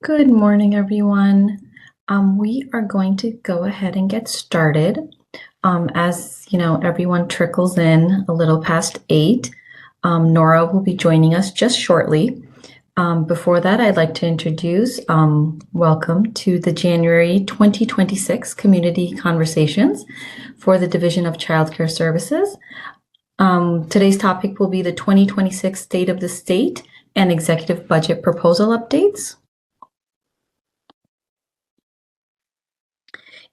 Good morning, everyone. We are going to go ahead and get started. As you know, everyone trickles in a little past 8. Nora will be joining us just shortly. Before that, I'd like to introduce welcome to the January 2026 Community Conversations for the Division of Childcare Services. Today's topic will be the 2026 State of the State and Executive Budget Proposal Updates.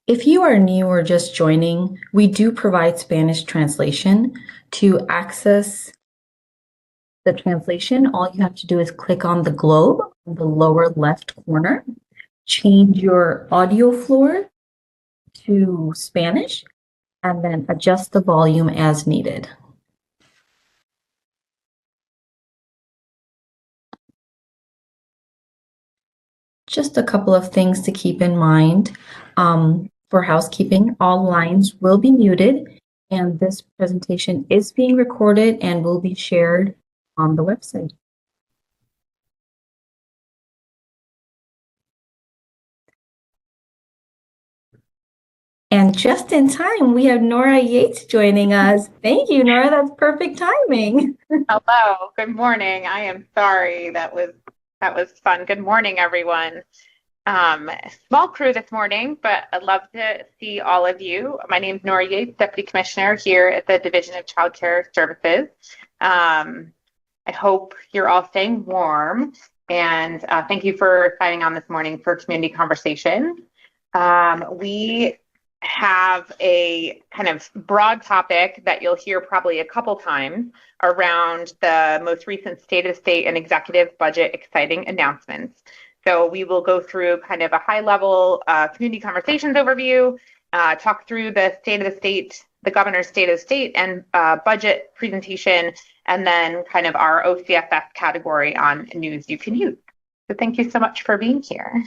If you are new or just joining, we do provide Spanish translation. To access the translation, all you have to do is click on the globe in the lower left corner, change your audio floor to Spanish, and then adjust the volume as needed. Just a couple of things to keep in mind. For housekeeping, all lines will be muted, and this presentation is being recorded and will be shared on the website. And just in time, we have Nora Yates joining us. Thank you, Nora. That's perfect timing. Hello, good morning. I am sorry. That was fun. Good morning, everyone. Small crew this morning, but I'd love to see all of you. My name is Nora Yates, Deputy Commissioner here at the Division of Child Care Services. I hope you're all staying warm, and thank you for signing on this morning for community conversation. We have a kind of broad topic that you'll hear probably a couple times around the most recent State of the State and Executive Budget exciting announcements. So we will go through kind of a high level community conversations overview, talk through the State of the State, the Governor's State of the State and budget presentation, and then kind of our OCFS category on news you can use. So thank you so much for being here.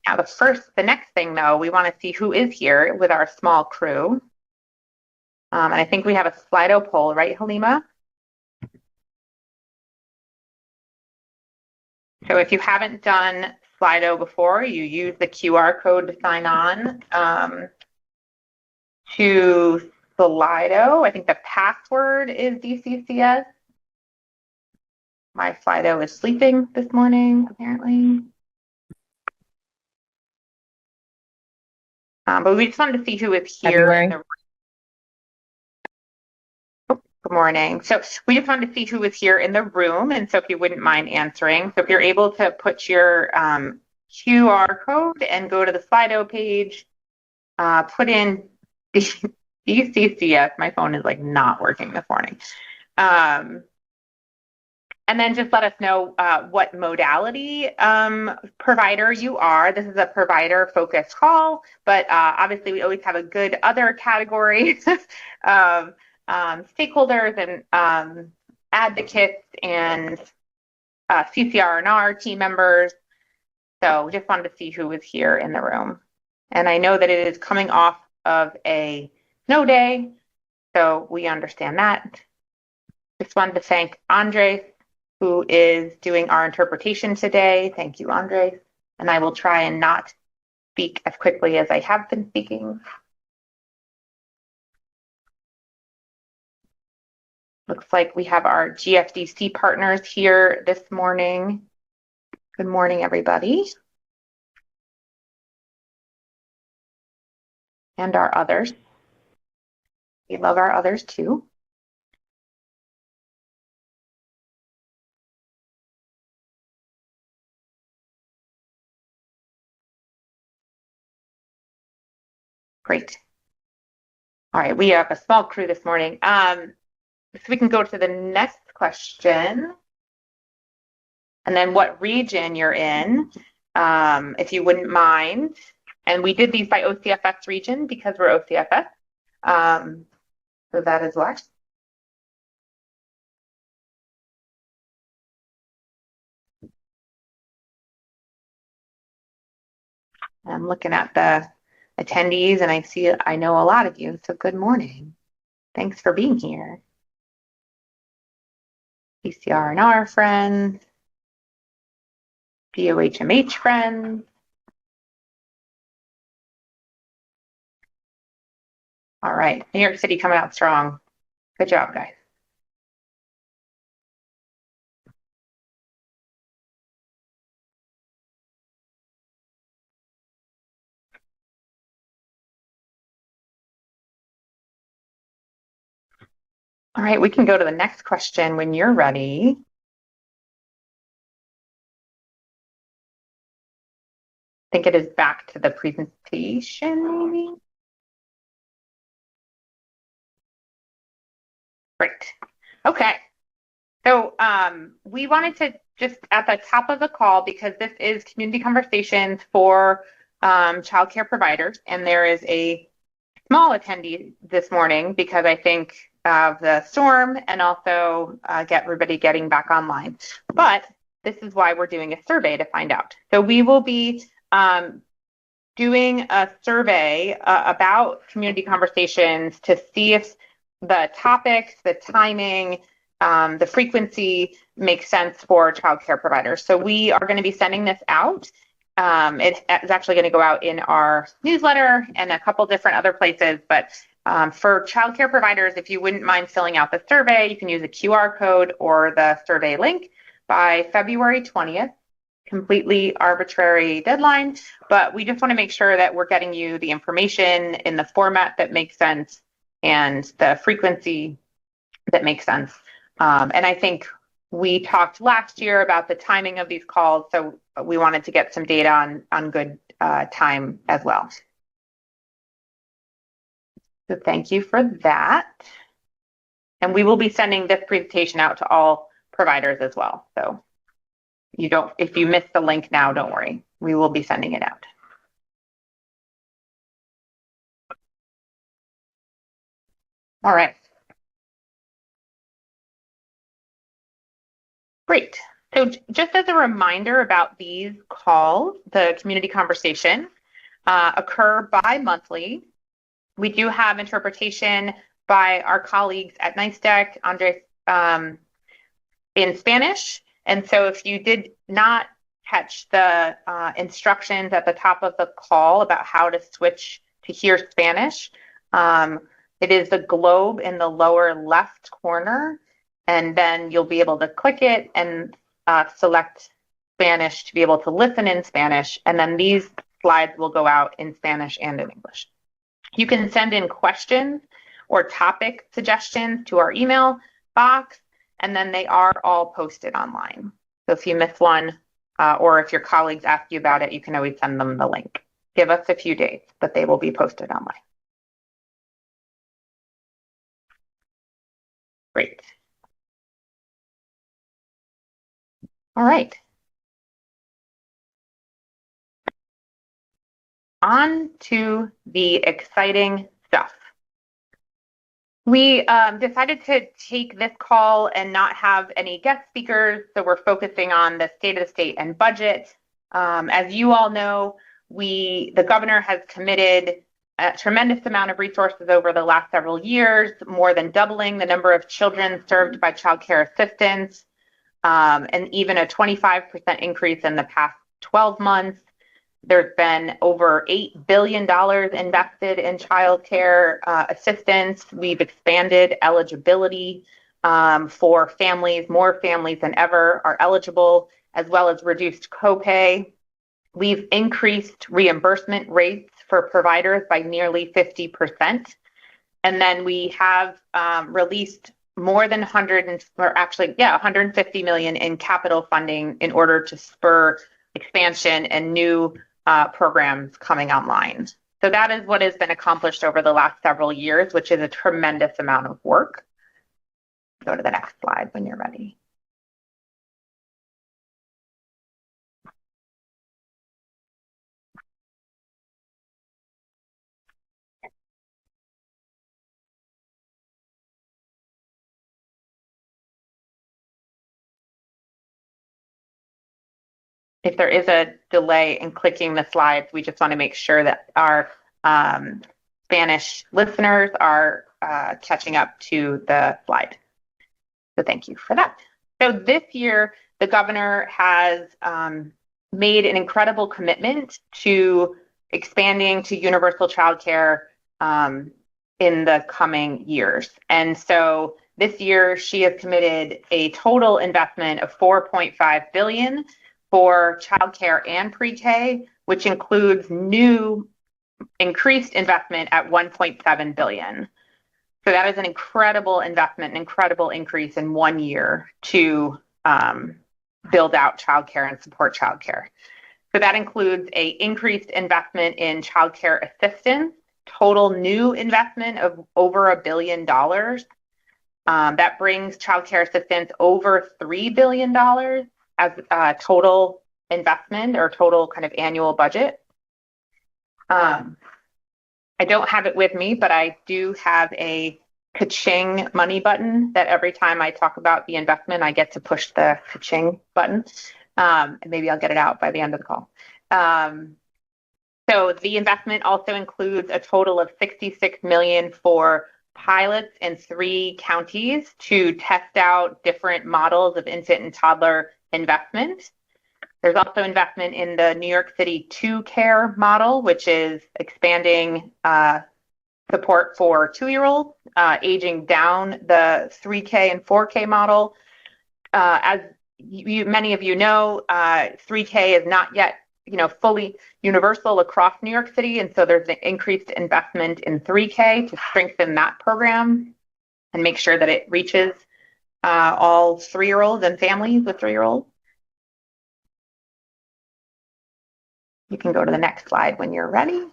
Now, the next thing though, we want to see who is here with our small crew. And I think we have a Slido poll, right, Halima? So if you haven't done Slido before, you use the QR code to sign on to Slido. I think the password is DCCS. My Slido is sleeping this morning, apparently. But we just wanted to see who is here in the room. Oh, good morning. So we just wanted to see who is here in the room, and so if you wouldn't mind answering. So if you're able to put your QR code and go to the Slido page, put in DCCS. My phone is like not working this morning. And then just let us know what modality provider you are. This is a provider-focused call, but obviously we always have a good other category of stakeholders and advocates and CCR&R team members. So just wanted to see who was here in the room. And I know that it is coming off of a snow day, so we understand that. Just wanted to thank Andres, who is doing our interpretation today. Thank you, Andres. And I will try and not speak as quickly as I have been speaking. Looks like we have our GFDC partners here this morning. Good morning, everybody. And our others. We love our others too. Great. All right, we have a small crew this morning. So we can go to the next question. And then what region you're in, if you wouldn't mind. And we did these by OCFS region because we're OCFS. So that is what. I'm looking at the attendees and I know a lot of you, so good morning. Thanks for being here. CCR&R friends. DOHMH friends. All right, New York City coming out strong. Good job, guys. All right, we can go to the next question when you're ready. I think it is back to the presentation, maybe. Great. Okay. So we wanted to just at the top of the call, because this is community conversations for childcare providers, and there is a small attendee this morning because I think of the storm and also get everybody getting back online. But this is why we're doing a survey to find out. So we will be doing a survey about community conversations to see if the topics, the timing, the frequency makes sense for childcare providers. So we are going to be sending this out. It is actually going to go out in our newsletter and a couple different other places. But for childcare providers, if you wouldn't mind filling out the survey, you can use a QR code or the survey link by February 20th. Completely arbitrary deadline, but we just want to make sure that we're getting you the information in the format that makes sense and the frequency that makes sense. And I think we talked last year about the timing of these calls, so we wanted to get some data on good time as well. So thank you for that. And we will be sending this presentation out to all providers as well. So if you missed the link now, don't worry. We will be sending it out. All right. Great. So just as a reminder about these calls, the community conversation occur bi-monthly. We do have interpretation by our colleagues at NYSTEC, Andres, in Spanish. And so if you did not catch the instructions at the top of the call about how to switch to hear Spanish, it is the globe in the lower left corner, and then you'll be able to click it and select Spanish to be able to listen in Spanish. And then these slides will go out in Spanish and in English. You can send in questions or topic suggestions to our email box, and then they are all posted online. So if you miss one, or if your colleagues ask you about it, you can always send them the link. Give us a few days, but they will be posted online. Great. All right. On to the exciting stuff. We decided to take this call and not have any guest speakers, so we're focusing on the state of the state and budget. As you all know, the governor has committed a tremendous amount of resources over the last several years, more than doubling the number of children served by child care assistance, and even a 25% increase in the past 12 months. There's been over $8 billion invested in child care assistance. We've expanded eligibility for families. More families than ever are eligible, as well as reduced copay. We've increased reimbursement rates for providers by nearly 50%. And then we have released more than 150 million in capital funding in order to spur expansion and new programs coming online. So that is what has been accomplished over the last several years, which is a tremendous amount of work. Go to the next slide when you're ready. If there is a delay in clicking the slides, we just want to make sure that our Spanish listeners are catching up to the slide. So thank you for that. So this year, the governor has made an incredible commitment to expanding to universal childcare in the coming years. And so this year, she has committed a total investment of $4.5 billion for childcare and pre-K, which includes new increased investment at $1.7 billion. So that is an incredible investment, an incredible increase in 1 year to build out childcare and support childcare. So that includes a increased investment in childcare assistance, total new investment of over $1 billion. That brings childcare assistance over $3 billion as a total investment or total kind of annual budget. I don't have it with me, but I do have a ka-ching money button that every time I talk about the investment, I get to push the ka-ching button. And maybe I'll get it out by the end of the call. So the investment also includes a total of $66 million for pilots in 3 counties to test out different models of infant and toddler investment. There's also investment in the New York City 2Care model, which is expanding support for 2-year-olds, aging down the 3K and 4K model. As many of you know, 3K is not yet fully universal across New York City, and so there's an increased investment in 3K to strengthen that program and make sure that it reaches all 3-year-olds and families with 3-year-olds. You can go to the next slide when you're ready.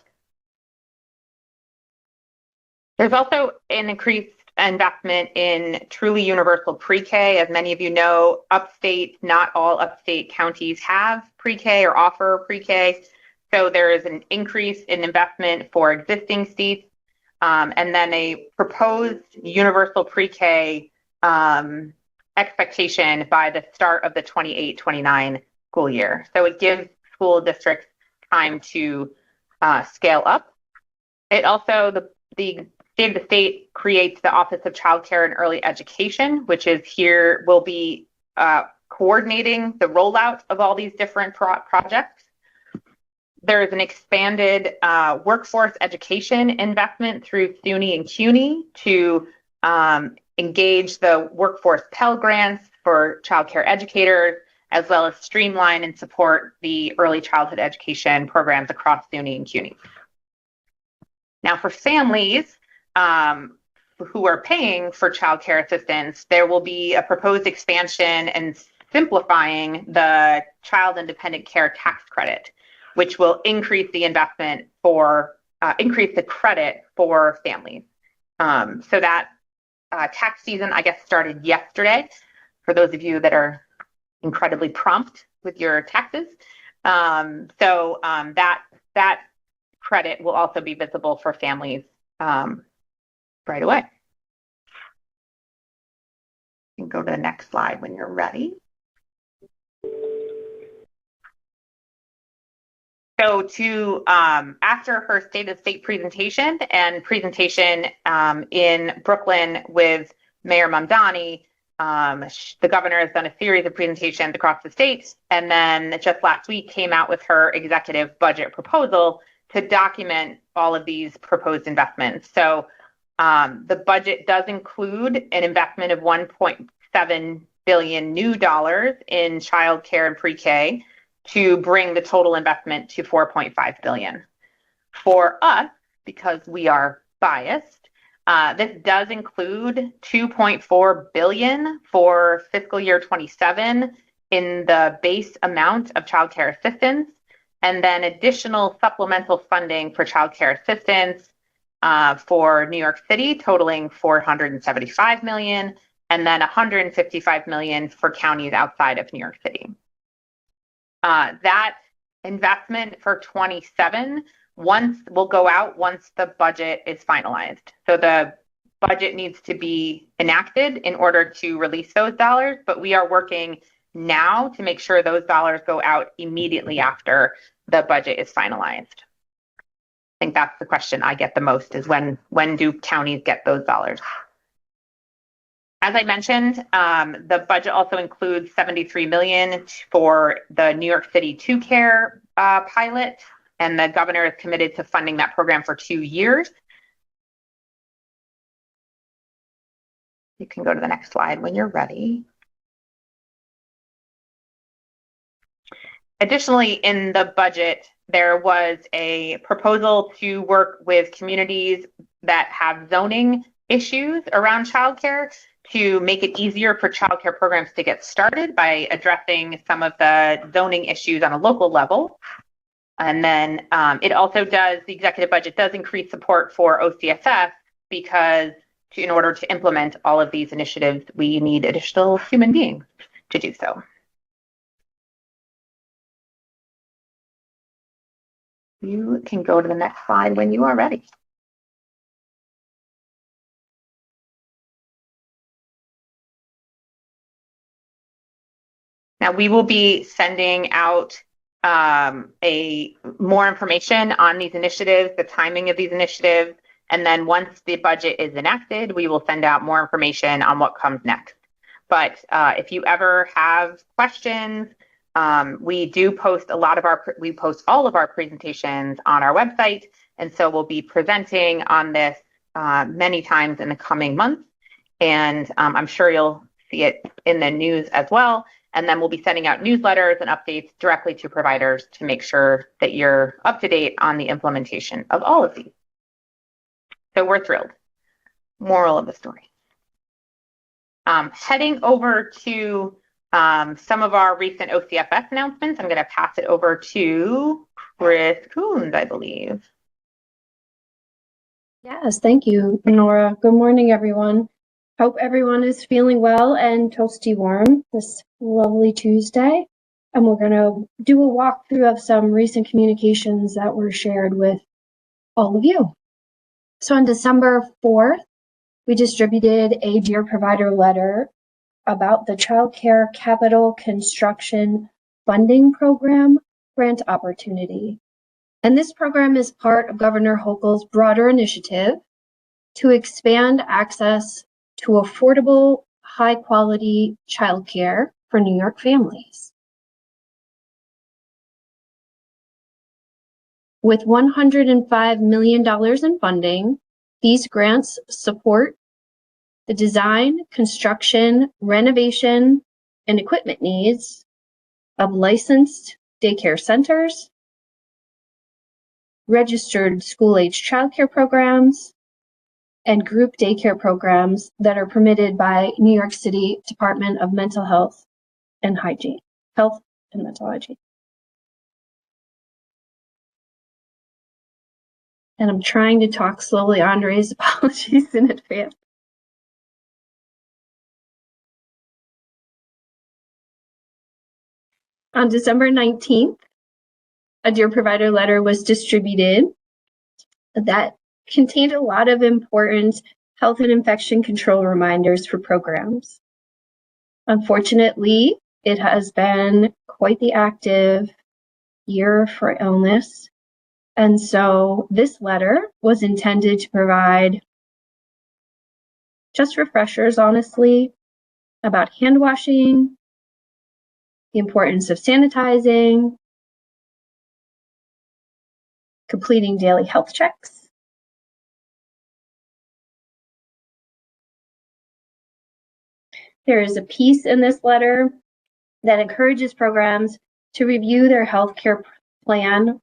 There's also an increased investment in truly universal pre-K. As many of you know, upstate, not all upstate counties have pre-K or offer pre-K. So there is an increase in investment for existing seats, and then a proposed universal pre-K expectation by the start of the 28-29 school year. So it gives school districts time to scale up. It also, the state of the state creates the Office of Child Care and Early Education, which is here, will be coordinating the rollout of all these different projects. There is an expanded workforce education investment through SUNY and CUNY to engage the workforce Pell Grants for childcare educators, as well as streamline and support the early childhood education programs across SUNY and CUNY. Now, for families who are paying for childcare assistance, there will be a proposed expansion and simplifying the Child Independent Care Tax Credit, which will increase the investment for, increase the credit for families. So that tax season, I guess, started yesterday for those of you that are incredibly prompt with your taxes. That credit will also be visible for families right away. You can go to the next slide when you're ready. So after her State of the State presentation and presentation in Brooklyn with Mayor Mamdani, the governor has done a series of presentations across the state, and then just last week came out with her executive budget proposal to document all of these proposed investments. So the budget does include an investment of $1.7 billion new dollars in child care and pre-K to bring the total investment to $4.5 billion. For us, because we are biased, this does include $2.4 billion for fiscal year 27 in the base amount of child care assistance, and then additional supplemental funding for child care assistance for New York City, totaling $475 million, and then $155 million for counties outside of New York City. That investment for 27 will go out once the budget is finalized. So the budget needs to be enacted in order to release those dollars, but we are working now to make sure those dollars go out immediately after the budget is finalized. I think that's the question I get the most, is when do counties get those dollars? As I mentioned, the budget also includes $73 million for the New York City 2Care pilot, and the governor is committed to funding that program for 2 years. You can go to the next slide when you're ready. Additionally, in the budget, there was a proposal to work with communities that have zoning issues around childcare to make it easier for childcare programs to get started by addressing some of the zoning issues on a local level. And then it also does, the executive budget does increase support for OCSF because in order to implement all of these initiatives, we need additional human beings to do so. You can go to the next slide when you are ready. Now we will be sending out more information on these initiatives, the timing of these initiatives, and then once the budget is enacted, we will send out more information on what comes next. But if you ever have questions, we do post we post all of our presentations on our website, and so we'll be presenting on this many times in the coming months, and I'm sure you'll see it in the news as well. And then we'll be sending out newsletters and updates directly to providers to make sure that you're up to date on the implementation of all of these. So we're thrilled. Moral of the story. Heading over to some of our recent OCSF announcements, I'm going to pass it over to Chris Coons, I believe. Yes, thank you, Nora. Good morning, everyone. Hope everyone is feeling well and toasty warm this lovely Tuesday. And we're going to do a walkthrough of some recent communications that were shared with all of you. So on December 4th, we distributed a Dear Provider letter about the Child Care Capital Construction Funding Program grant opportunity. And this program is part of Governor Hochul's broader initiative to expand access to affordable, high-quality childcare for New York families. With $105 million in funding, these grants support the design, construction, renovation, and equipment needs of licensed daycare centers, registered school-age childcare programs, and group daycare programs that are permitted by New York City Department of Mental Health and Hygiene, Health and Mental Hygiene. And I'm trying to talk slowly. Andre's apologies in advance. On December 19th, a Dear Provider letter was distributed that contained a lot of important health and infection control reminders for programs. Unfortunately, it has been quite the active year for illness. And so this letter was intended to provide just refreshers, honestly, about hand washing, the importance of sanitizing, completing daily health checks, there is a piece in this letter that encourages programs to review their healthcare plan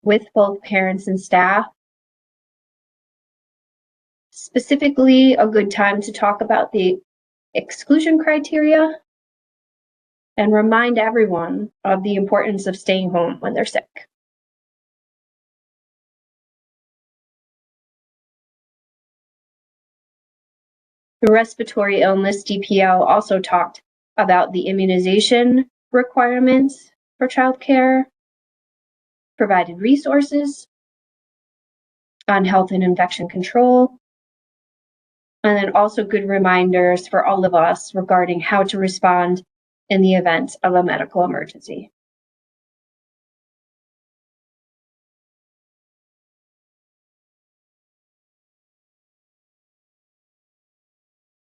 with both parents and staff. Specifically, a good time to talk about the exclusion criteria and remind everyone of the importance of staying home when they're sick. The respiratory illness DPL also talked about the immunization requirements for childcare, provided resources on health and infection control, and then also good reminders for all of us regarding how to respond in the event of a medical emergency.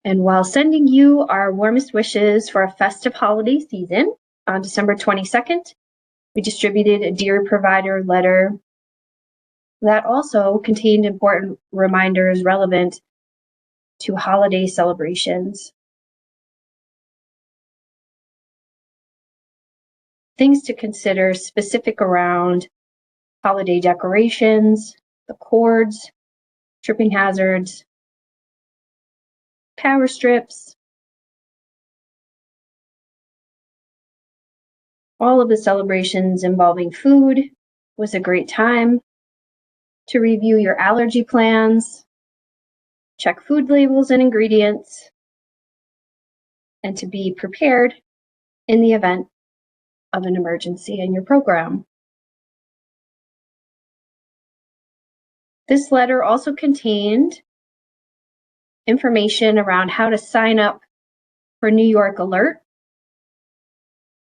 And while sending you our warmest wishes for a festive holiday season, on December 22nd, we distributed a Dear Provider letter that also contained important reminders relevant to holiday celebrations. Things to consider specific around holiday decorations, the cords, tripping hazards, power strips, all of the celebrations involving food was a great time to review your allergy plans, check food labels and ingredients, and to be prepared in the event of an emergency in your program. This letter also contained information around how to sign up for New York Alert,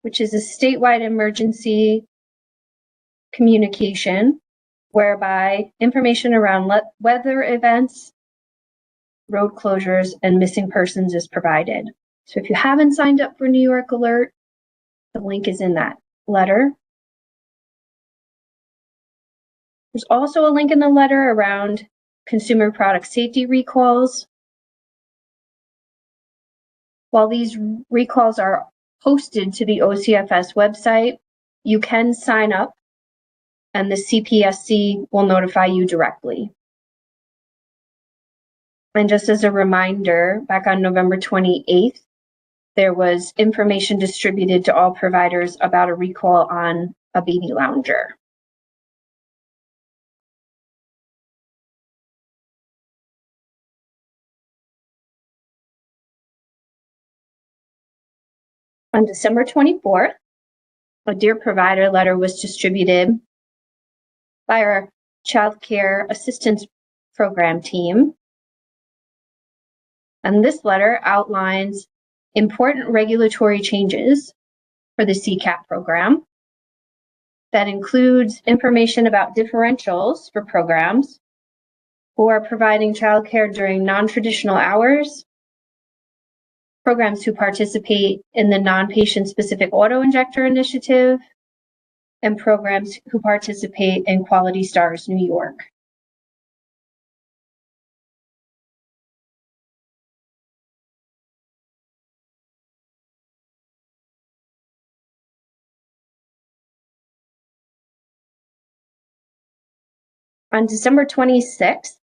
which is a statewide emergency communication whereby information around weather events, road closures, and missing persons is provided. So if you haven't signed up for New York Alert, the link is in that letter. There's also a link in the letter around consumer product safety recalls. While these recalls are posted to the OCFS website, you can sign up and the CPSC will notify you directly. And just as a reminder, back on November 28th, there was information distributed to all providers about a recall on a baby lounger. On December 24th, a Dear Provider letter was distributed by our Child Care Assistance Program team. And this letter outlines important regulatory changes for the CCAP program. That includes information about differentials for programs who are providing childcare during non-traditional hours, programs who participate in the non-patient specific auto-injector initiative, and programs who participate in Quality Stars New York. On December 26th,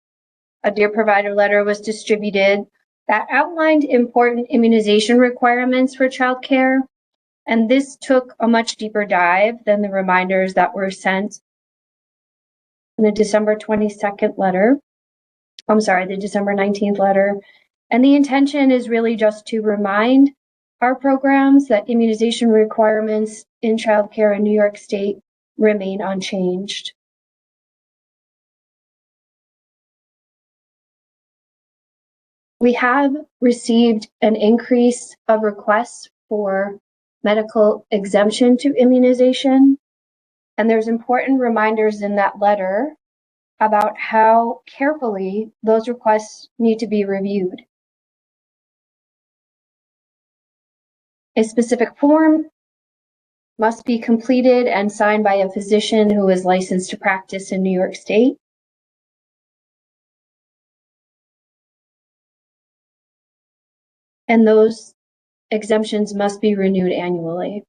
a Dear Provider letter was distributed that outlined important immunization requirements for childcare, and this took a much deeper dive than the reminders that were sent in the December 22nd letter. The December 19th letter. And the intention is really just to remind our programs that immunization requirements in childcare in New York State remain unchanged. We have received an increase of requests for medical exemption to immunization, and there's important reminders in that letter about how carefully those requests need to be reviewed. A specific form must be completed and signed by a physician who is licensed to practice in New York State. And those exemptions must be renewed annually.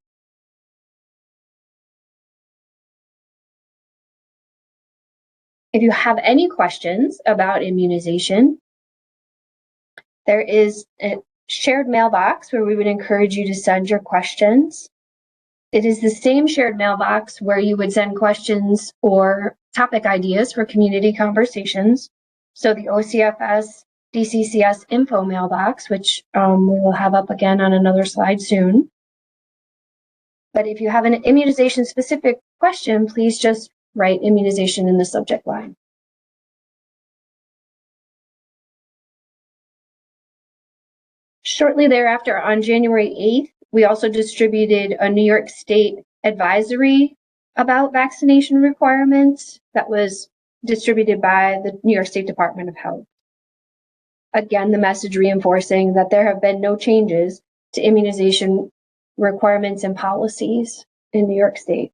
If you have any questions about immunization, there is a shared mailbox where we would encourage you to send your questions. It is the same shared mailbox where you would send questions or topic ideas for community conversations. So the OCFS DCCS info mailbox, which we will have up again on another slide soon. But if you have an immunization specific question, please just write immunization in the subject line. Shortly thereafter, on January 8th, we also distributed a New York State advisory about vaccination requirements that was distributed by the New York State Department of Health. Again, the message reinforcing that there have been no changes to immunization requirements and policies in New York State.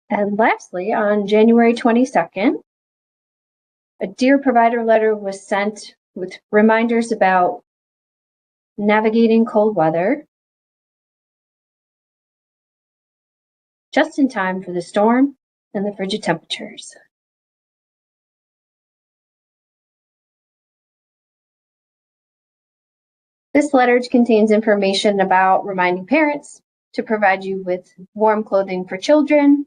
And lastly, on January 22nd, a Dear Provider letter was sent with reminders about navigating cold weather just in time for the storm and the frigid temperatures. This letter contains information about reminding parents to provide you with warm clothing for children,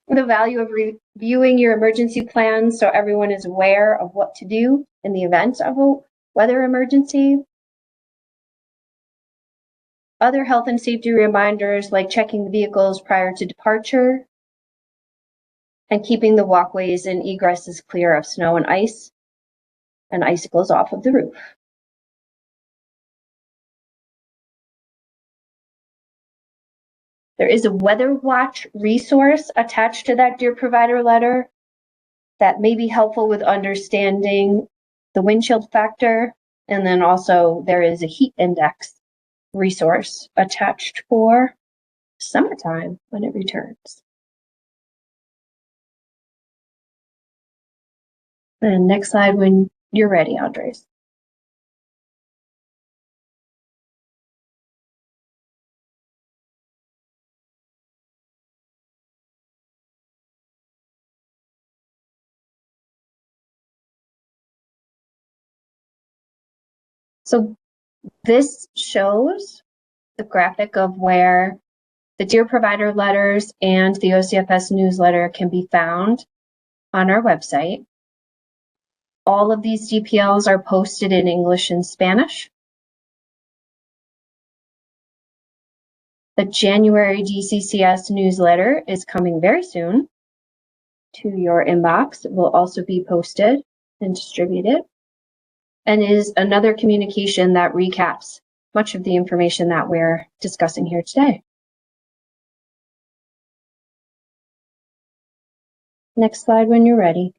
the value of reviewing your emergency plans so everyone is aware of what to do in the event of a weather emergency, other health and safety reminders like checking the vehicles prior to departure, and keeping the walkways and egresses clear of snow and ice and icicles off of the roof. There is a Weather Watch resource attached to that Dear Provider letter that may be helpful with understanding the wind chill factor. And then also there is a heat index resource attached for summertime when it returns. And next slide when you're ready, Andres. So this shows the graphic of where the Dear Provider letters and the OCFS newsletter can be found on our website. All of these DPLs are posted in English and Spanish. The January DCCS newsletter is coming very soon to your inbox. It will also be posted and distributed, and is another communication that recaps much of the information that we're discussing here today. Next slide when you're ready.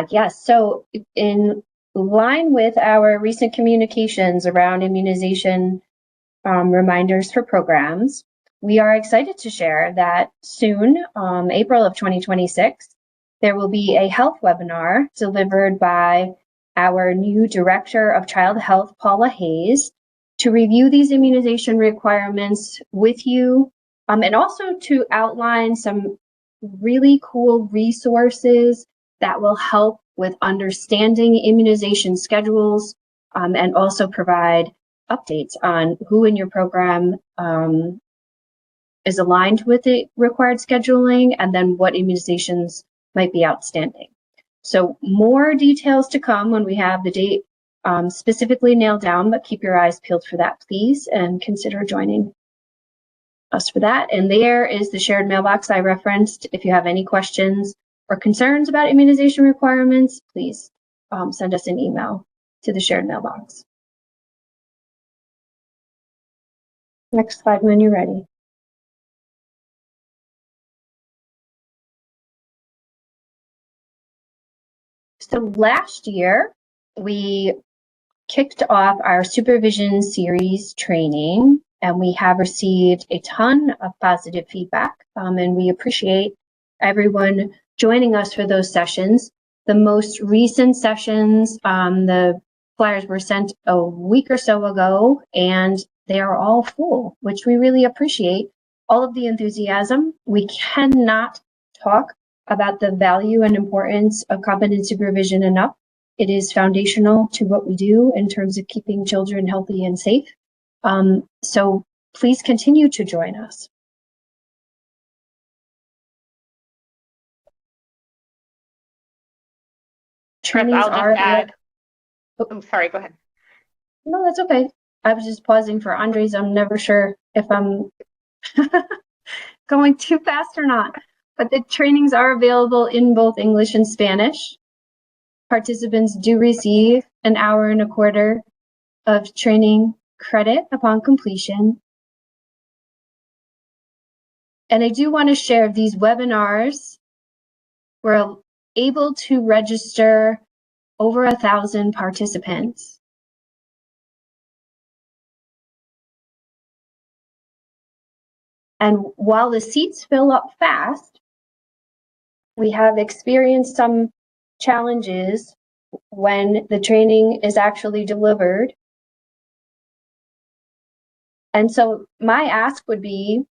Yes. So in line with our recent communications around immunization reminders for programs, we are excited to share that soon, April of 2026, there will be a health webinar delivered by our new Director of Child Health, Paula Hayes, to review these immunization requirements with you, and also to outline some really cool resources that will help with understanding immunization schedules, and also provide updates on who in your program is aligned with the required scheduling, and then what immunizations might be outstanding. So more details to come when we have the date specifically nailed down, but keep your eyes peeled for that, please, and consider joining us for that. And there is the shared mailbox I referenced. If you have any questions or concerns about immunization requirements, please send us an email to the shared mailbox. Next slide when you're ready. So last year, we kicked off our supervision series training, and we have received a ton of positive feedback, and we appreciate everyone joining us for those sessions. The most recent sessions, the flyers were sent a week or so ago, and they are all full, which we really appreciate all of the enthusiasm. We cannot talk about the value and importance of competent supervision enough. It is foundational to what we do in terms of keeping children healthy and safe. So please continue to join us. Trainings I'll just add. Oh, sorry, go ahead. No, that's okay. I was just pausing for Andres. I'm never sure if I'm going too fast or not, but the trainings are available in both English and Spanish. Participants do receive an hour and a quarter of training credit upon completion. And I do want to share these webinars. We're able to register over 1,000 participants. And while the seats fill up fast, we have experienced some challenges when the training is actually delivered. And so my ask would be,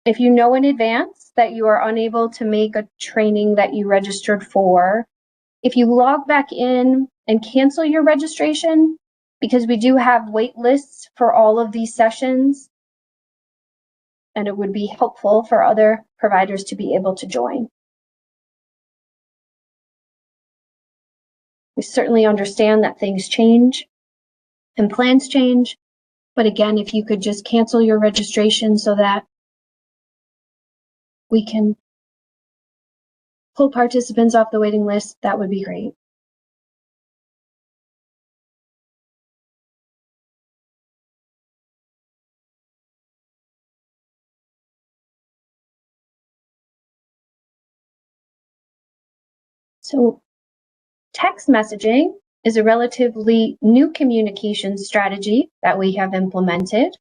if you know in advance that you are unable to make a training that you registered for, if you log back in and cancel your registration, because we do have wait lists for all of these sessions, and it would be helpful for other providers to be able to join. We certainly understand that things change and plans change, but again, if you could just cancel your registration so that we can pull participants off the waiting list, that would be great. So text messaging is a relatively new communication strategy that we have implemented.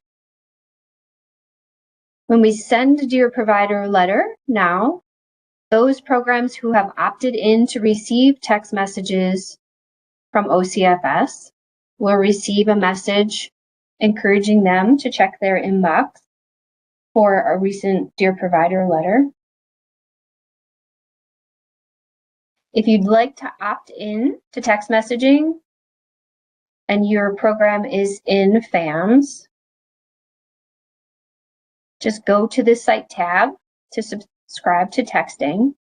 When we send a Dear Provider letter now, those programs who have opted in to receive text messages from OCFS will receive a message encouraging them to check their inbox for a recent Dear Provider letter. If you'd like to opt in to text messaging and your program is in FAMS, just go to the site tab to subscribe to texting.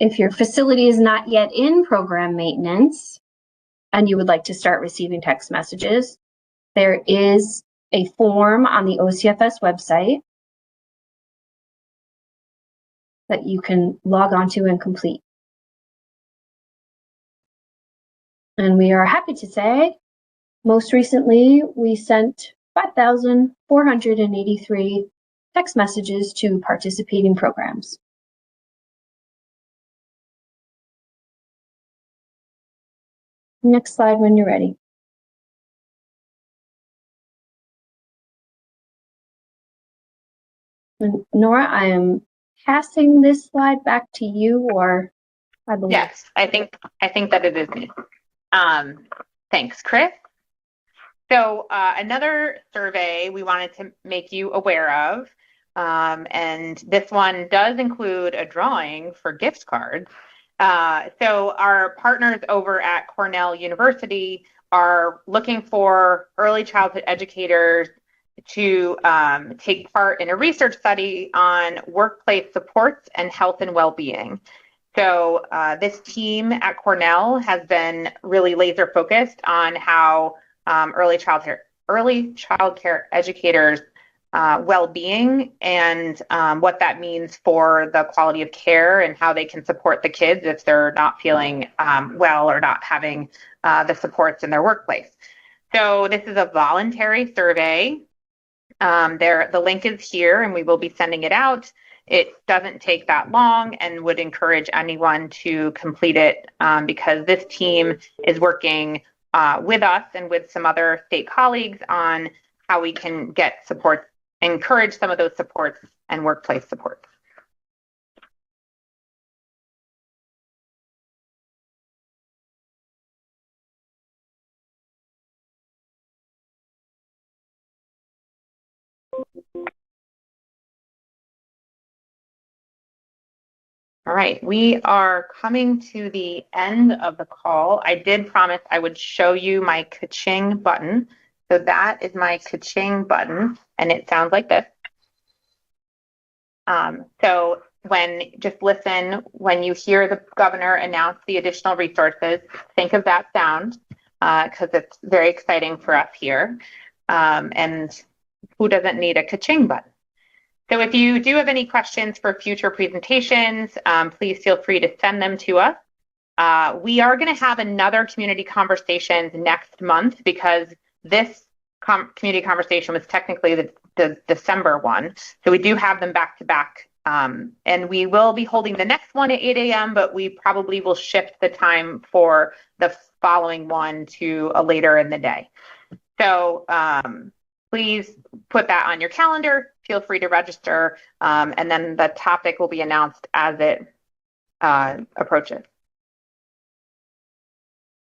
If your facility is not yet in program maintenance and you would like to start receiving text messages, there is a form on the OCFS website that you can log onto and complete. And we are happy to say, most recently, we sent 5,483 text messages to participating programs. Next slide when you're ready. And Nora, I am passing this slide back to you, or I believe. Yes, I think that it is me. Thanks, Chris. So another survey we wanted to make you aware of, and this one does include a drawing for gift cards. So our partners over at Cornell University are looking for early childhood educators to take part in a research study on workplace supports and health and well-being. So this team at Cornell has been really laser focused on how early childcare educators well-being and what that means for the quality of care and how they can support the kids if they're not feeling well or not having the supports in their workplace. So this is a voluntary survey. The link is here and we will be sending it out. It doesn't take that long and would encourage anyone to complete it because this team is working with us and with some other state colleagues on how we can get support, encourage some of those supports and workplace supports. All right, we are coming to the end of the call. I did promise I would show you my ka-ching button. So that is my ka-ching button, and it sounds like this. So just listen, when you hear the governor announce the additional resources, think of that sound because it's very exciting for us here. And who doesn't need a ka-ching button? So if you do have any questions for future presentations, please feel free to send them to us. We are going to have another community conversations next month because this community conversation was technically the December one. So we do have them back to back. And we will be holding the next one at 8 a.m., but we probably will shift the time for the following one to a later in the day. So please put that on your calendar. Feel free to register. And then the topic will be announced as it approaches.